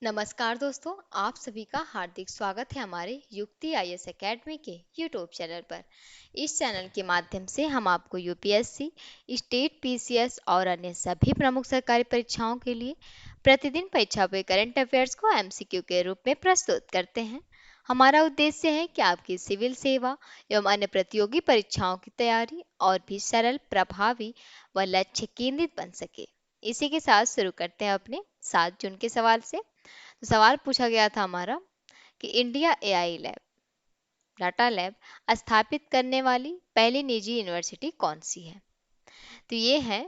नमस्कार दोस्तों, आप सभी का हार्दिक स्वागत है हमारे युक्ति आईएएस एकेडमी के यूट्यूब चैनल पर। इस चैनल के माध्यम से हम आपको यूपीएससी, स्टेट पीसीएस और अन्य सभी प्रमुख सरकारी परीक्षाओं के लिए प्रतिदिन परीक्षा पे करंट अफेयर्स को एमसीक्यू के रूप में प्रस्तुत करते हैं। हमारा उद्देश्य है कि आपकी सिविल सेवा एवं अन्य प्रतियोगी परीक्षाओं की तैयारी और भी सरल, प्रभावी व लक्ष्य केंद्रित बन सके। इसी के साथ शुरू करते हैं अपने 7 जून के सवाल से। तो सवाल पूछा गया था हमारा कि India AI lab, data lab स्थापित करने वाली पहली निजी यूनिवर्सिटी कौन सी है? तो ये है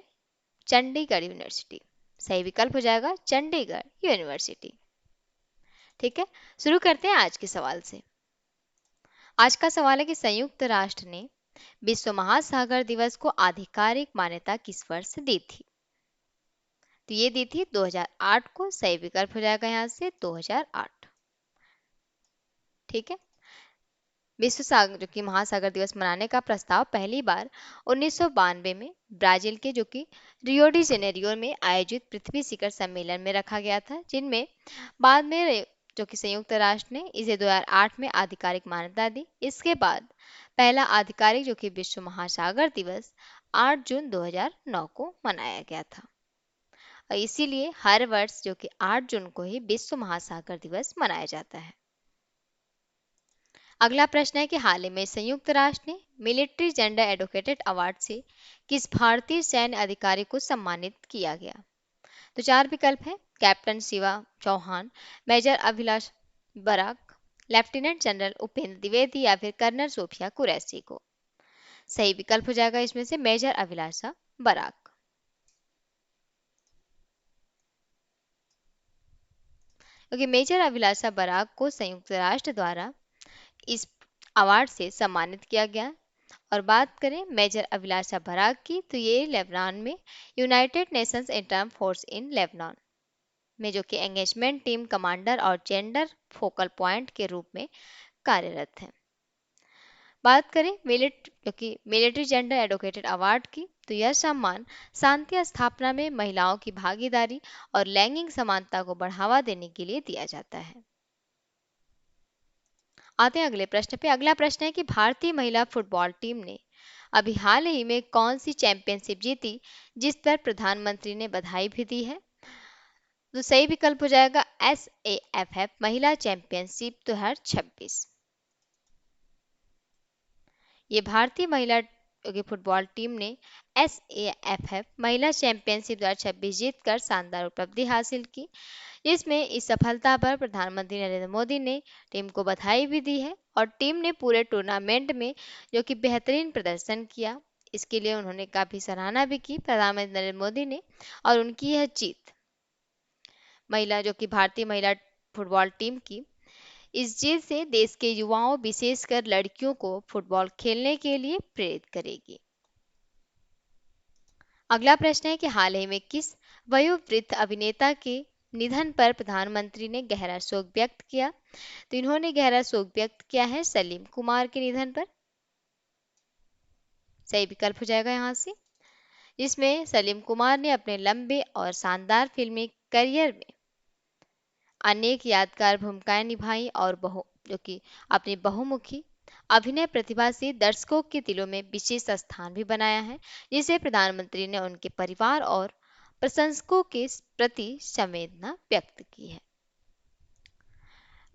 चंडीगढ़ यूनिवर्सिटी। सही विकल्प हो जाएगा चंडीगढ़ यूनिवर्सिटी। ठीक है, शुरू करते हैं आज के सवाल से। आज का सवाल है कि संयुक्त राष्ट्र ने विश्व महासागर दिवस को आधिकारिक मान्यता किस वर्ष दी थी? तो ये दी थी 2008 को। सही विकल्प हो जाएगा यहाँ से 2008। ठीक है, विश्व सागर जो कि महासागर दिवस मनाने का प्रस्ताव पहली बार 1992 में ब्राजील के जो कि रियो डी जेनेरियो में आयोजित पृथ्वी शिखर सम्मेलन में रखा गया था, जिनमें बाद में जो कि संयुक्त राष्ट्र ने इसे 2008 में आधिकारिक मान्यता दी। इसके बाद पहला आधिकारिक जो कि विश्व महासागर दिवस 8 जून 2009 को मनाया गया था और इसीलिए हर वर्ष जो कि 8 जून को ही विश्व महासागर दिवस मनाया जाता है। अगला प्रश्न है कि हाल ही में संयुक्त राष्ट्र ने मिलिट्री जेंडर एडवोकेट अवार्ड से किस भारतीय सैन्य अधिकारी को सम्मानित किया गया? तो 4 विकल्प है। Captain Shiva Chauhan, major Abhilash Barak, lieutenant general Upendra Dwivedi या फिर कर्नल सोफिया कुरैशी को। सही विकल्प हो जाएगा इसमें से मेजर अभिलाषा बराक। क्योंकि मेजर अभिलाषा बराक को संयुक्त राष्ट्र द्वारा इस अवार्ड से सम्मानित किया गया। और बात करें मेजर अभिलाषा बराक की, तो ये लेबनान में United Nations interim force in Lebanon में जो कि एंगेजमेंट टीम कमांडर और जेंडर फोकल पॉइंट के रूप में कार्यरत हैं। बात करें मिलिट्री जेंडर एडवोकेट अवार्ड की, तो यह सम्मान शांति स्थापना में महिलाओं की भागीदारी और लैंगिक समानता को बढ़ावा देने के लिए दिया जाता है। आते हैं अगले प्रश्न पे। अगला प्रश्न है कि भारतीय महिला फुटबॉल टीम ने अभी हाल ही में कौन सी चैंपियनशिप जीती, जिस पर प्रधानमंत्री ने बधाई भी दी है? तो सही विकल्प हो जाएगा SAFF महिला चैंपियनशिप 2026। ये भारतीय महिला की फुटबॉल टीम ने SAFF महिला चैंपियनशिप 2026 जीतकर शानदार उपलब्धि हासिल की। इसमें इस सफलता पर प्रधानमंत्री नरेंद्र मोदी ने टीम को बधाई भी दी है और टीम ने पूरे टूर्नामेंट में जो कि बेहतरीन प्रदर्शन किया, इसके लिए उन्होंने काफी सराहना भी की प्रधानमंत्री नरेंद्र मोदी ने। और उनकी यह जीत महिला जो कि भारतीय महिला फुटबॉल टीम की इस जीत से देश के युवाओं, विशेषकर लड़कियों को फुटबॉल खेलने के लिए प्रेरित करेगी। अगला प्रश्न है कि हाल ही में किस वयोवृद्ध अभिनेता के निधन पर प्रधानमंत्री ने गहरा शोक व्यक्त किया? तो इन्होंने गहरा शोक व्यक्त किया है सलीम कुमार के निधन पर। सही विकल्प हो जाएगा यहाँ से, जिसमें सलीम कुमार ने अपने लंबे और शानदार फिल्मी करियर में अनेक यादगार भूमिकाएं निभाई और जो कि अपनी बहुमुखी अभिनय प्रतिभा से दर्शकों के दिलों में विशेष स्थान भी बनाया है, जिसे प्रधानमंत्री ने उनके परिवार और प्रशंसकों के प्रति संवेदना व्यक्त की है।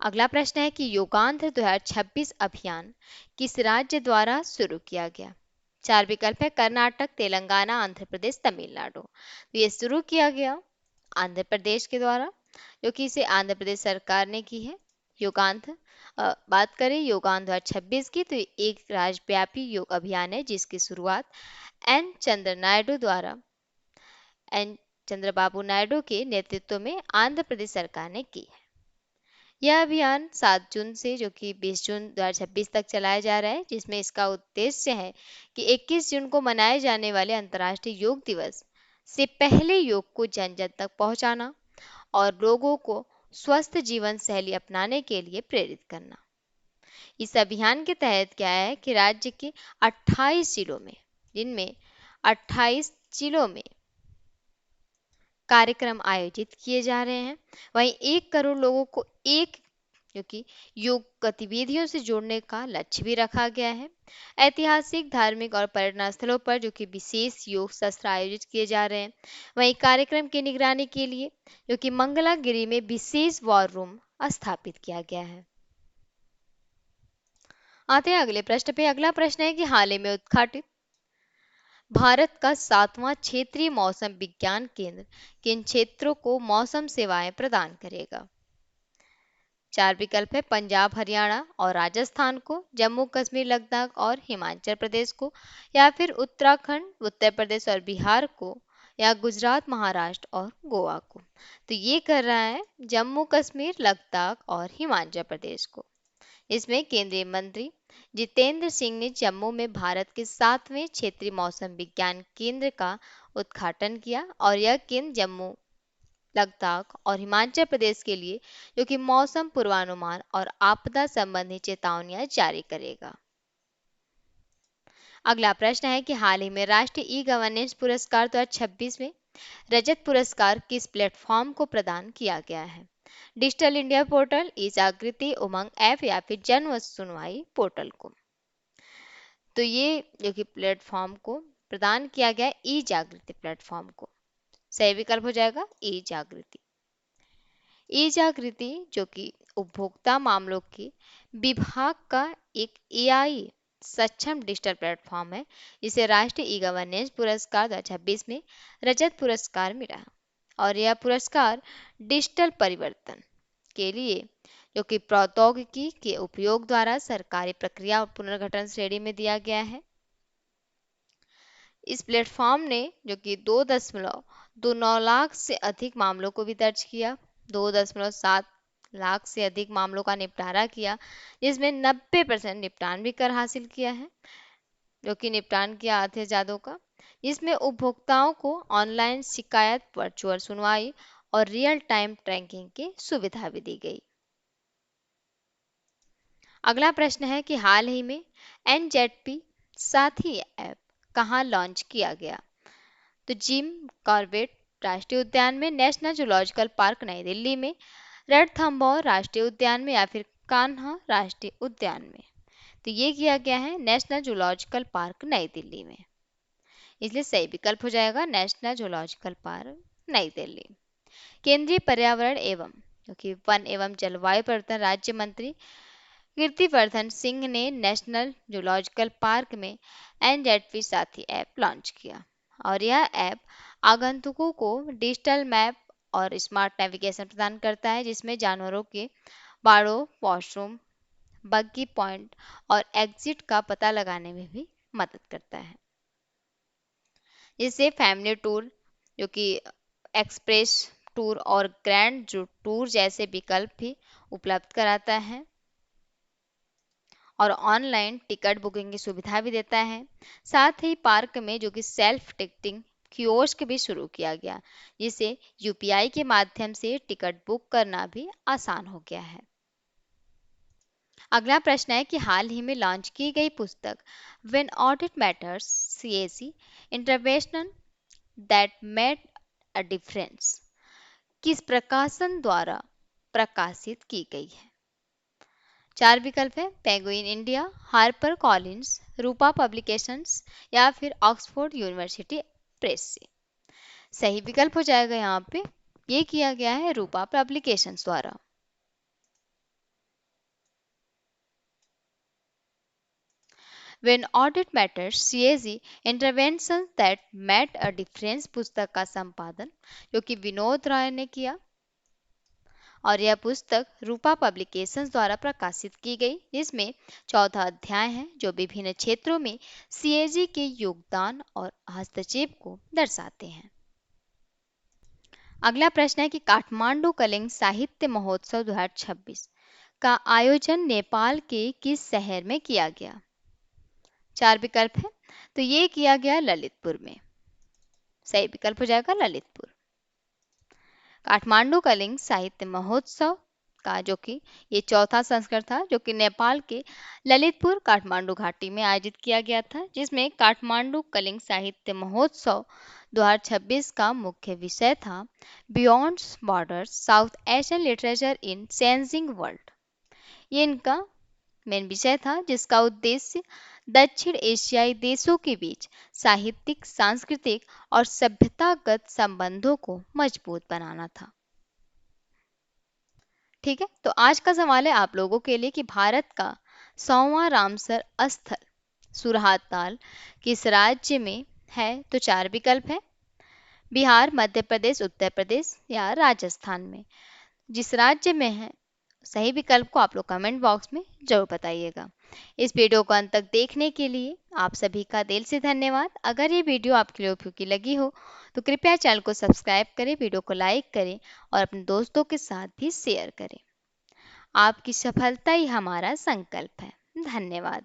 अगला प्रश्न है कि योगांध्र 2026 अभियान किस राज्य द्वारा शुरू किया गया? 4 विकल्प है। कर्नाटक, तेलंगाना, आंध्र प्रदेश, तमिलनाडु। तो ये शुरू किया गया आंध्र प्रदेश के द्वारा, जो कि इसे आंध्र प्रदेश सरकार ने की है। योगांध्र बात करें योगांध्र 2026 की, तो एक राज्यव्यापी योग अभियान है जिसकी शुरुआत एन चंद्रबाबू नायडू के नेतृत्व में आंध्र प्रदेश सरकार ने की है। यह अभियान 7 जून से जो कि 20 जून 2026 तक चलाया जा रहा है, जिसमें इसका उद्देश्य है कि 21 जून को मनाए जाने वाले अंतर्राष्ट्रीय योग दिवस से पहले योग को जन जन तक पहुंचाना और लोगों को स्वस्थ जीवन शैली अपनाने के लिए प्रेरित करना। इस अभियान के तहत क्या है कि राज्य के 28 जिलों में, जिनमें 28 जिलों में कार्यक्रम आयोजित किए जा रहे हैं। वहीं 1 करोड़ लोगों को एक जो कि योग गतिविधियों से जोड़ने का लक्ष्य भी रखा गया है। ऐतिहासिक, धार्मिक और पर्यटन स्थलों पर जो कि विशेष योग सत्र आयोजित किए जा रहे हैं। वहीं कार्यक्रम की निगरानी के लिए जो कि मंगलागिरी में विशेष वॉर रूम स्थापित किया गया है। आते हैं अगले प्रश्न पे। अगला प्रश्न है कि हाल ही में उद्घाटित भारत का 7वां क्षेत्रीय मौसम विज्ञान केंद्र किन क्षेत्रों को मौसम सेवाएं प्रदान करेगा? 4 विकल्प है। पंजाब, हरियाणा और राजस्थान को, जम्मू कश्मीर, लद्दाख और हिमाचल प्रदेश को, या फिर उत्तराखंड, उत्तर प्रदेश और बिहार को, या गुजरात, महाराष्ट्र और गोवा को। तो ये कर रहा है जम्मू कश्मीर, लद्दाख और हिमाचल प्रदेश को। इसमें केंद्रीय मंत्री जितेंद्र सिंह ने जम्मू में भारत के 7वें क्षेत्रीय मौसम विज्ञान केंद्र का उद्घाटन किया और यह केंद्र जम्मू, लद्दाख और हिमाचल प्रदेश के लिए जो कि मौसम पूर्वानुमान और आपदा संबंधी चेतावनियां जारी करेगा। अगला प्रश्न है कि हाल ही में राष्ट्रीय ई गवर्नेंस पुरस्कार 2026 में रजत पुरस्कार किस प्लेटफॉर्म को प्रदान किया गया है? डिजिटल इंडिया पोर्टल, ई जागृति, उमंग ऐप या फिर जन सुनवाई पोर्टल को। तो ये जो कि प्लेटफॉर्म को प्रदान किया गया ई जागृति प्लेटफॉर्म को। सही विकल्प हो जाएगा ई जागृति। ई जागृति जो कि उपभोक्ता मामलों के विभाग का एक एआई सक्षम डिजिटल प्लेटफॉर्म है, जिसे राष्ट्रीय ई गवर्नेंस पुरस्कार 2026 में रजत पुरस्कार मिला और यह पुरस्कार डिजिटल परिवर्तन के लिए जो कि प्रौद्योगिकी के उपयोग द्वारा सरकारी प्रक्रिया और पुनर्गठन श्रेणी में दिया गया है। इस प्लेटफॉर्म ने जो कि 2.29 लाख से अधिक मामलों को भी दर्ज किया, 2.7 लाख से अधिक मामलों का निपटारा किया, जिसमें 90% निपटान भी कर हासिल किया है, जो कि निपटान किया आधे ज्यादा का। जिसमें उपभोक्ताओं को ऑनलाइन शिकायत, वर्चुअल सुनवाई और रियल टाइम ट्रैकिंग की सुविधा भी दी गई। अगला प्रश्न है कि हाल ही में एनजेडपी साथी ऐप कहाँ लॉन्च किया गया? तो जिम कॉर्बेट राष्ट्रीय उद्यान में, नेशनल जूलॉजिकल पार्क नई दिल्ली में, रणथंभौर राष्ट्रीय उद्यान में या फिर कान्हा राष्ट्रीय उद्यान में। तो ये किया गया है नेशनल जूलॉजिकल पार्क नई दिल्ली में, इसलिए सही विकल्प हो जाएगा नेशनल जूलॉजिकल पार्क नई दिल्ली। केंद्रीय पर्यावरण एवं क्योंकि वन एवं जलवायु परिवर्तन राज्य मंत्री कीर्तिवर्धन सिंह ने नेशनल जूलॉजिकल पार्क में एनजेडपी साथी ऐप लॉन्च किया और यह ऐप आगंतुकों को डिजिटल मैप और स्मार्ट नेविगेशन प्रदान करता है, जिसमें जानवरों के बाड़ों, वॉशरूम, बग्गी पॉइंट और एग्जिट का पता लगाने में भी मदद करता है। जिससे फैमिली टूर जो कि एक्सप्रेस टूर और ग्रैंड टूर जैसे विकल्प भी उपलब्ध कराता है और ऑनलाइन टिकट बुकिंग की सुविधा भी देता है। साथ ही पार्क में जो कि सेल्फ टिकटिंग कियोस्क भी शुरू किया गया, जिससे यूपीआई के माध्यम से टिकट बुक करना भी आसान हो गया है। अगला प्रश्न है कि हाल ही में लॉन्च की गई पुस्तक when audit matters CAC intervention that made a difference किस प्रकाशन द्वारा प्रकाशित की गई है? 4 विकल्प है। पेंगुइन इंडिया, हार्पर कॉलिंस, रूपा पब्लिकेशंस या फिर ऑक्सफोर्ड यूनिवर्सिटी प्रेस से। सही विकल्प हो जाएगा यहाँ पे, ये किया गया है रूपा पब्लिकेशंस द्वारा। When Audit Matters CAG Interventions That Made a Difference पुस्तक का संपादन जो कि विनोद राय ने किया और यह पुस्तक रूपा पब्लिकेशंस द्वारा प्रकाशित की गई, जिसमें 14 अध्याय हैं जो विभिन्न क्षेत्रों में सीएजी के योगदान और हस्तक्षेप को दर्शाते हैं। अगला प्रश्न है कि काठमांडू कलिंग साहित्य महोत्सव 2026 का आयोजन नेपाल के किस शहर में किया गया? 4 विकल्प है। तो ये किया गया ललितपुर में। सही विकल्प हो जाएगा ललितपुर। काठमांडू कलिंग साहित्य महोत्सव का, जो कि ये चौथा संस्करण था, जो कि नेपाल के ललितपुर काठमांडू घाटी में आयोजित किया गया था, जिसमें काठमांडू कलिंग साहित्य महोत्सव 2026 का मुख्य विषय था beyond borders south Asian literature in changing world. ये इनका मेन विषय था, जिसका उद्देश्य दक्षिण एशियाई देशों के बीच साहित्यिक, सांस्कृतिक और सभ्यतागत संबंधों को मजबूत बनाना था। ठीक है, तो आज का सवाल है आप लोगों के लिए कि भारत का 100वां रामसर स्थल सुरहाताल किस राज्य में है? तो चार विकल्प है: बिहार, मध्य प्रदेश, उत्तर प्रदेश या राजस्थान में। जिस राज्य में है, सही विकल्प को आप लोग कमेंट बॉक्स में जरूर बताइएगा। इस वीडियो को अंत तक देखने के लिए आप सभी का दिल से धन्यवाद। अगर ये वीडियो आपके लिए उपयोगी लगी हो तो कृपया चैनल को सब्सक्राइब करें, वीडियो को लाइक करें और अपने दोस्तों के साथ भी शेयर करें। आपकी सफलता ही हमारा संकल्प है। धन्यवाद।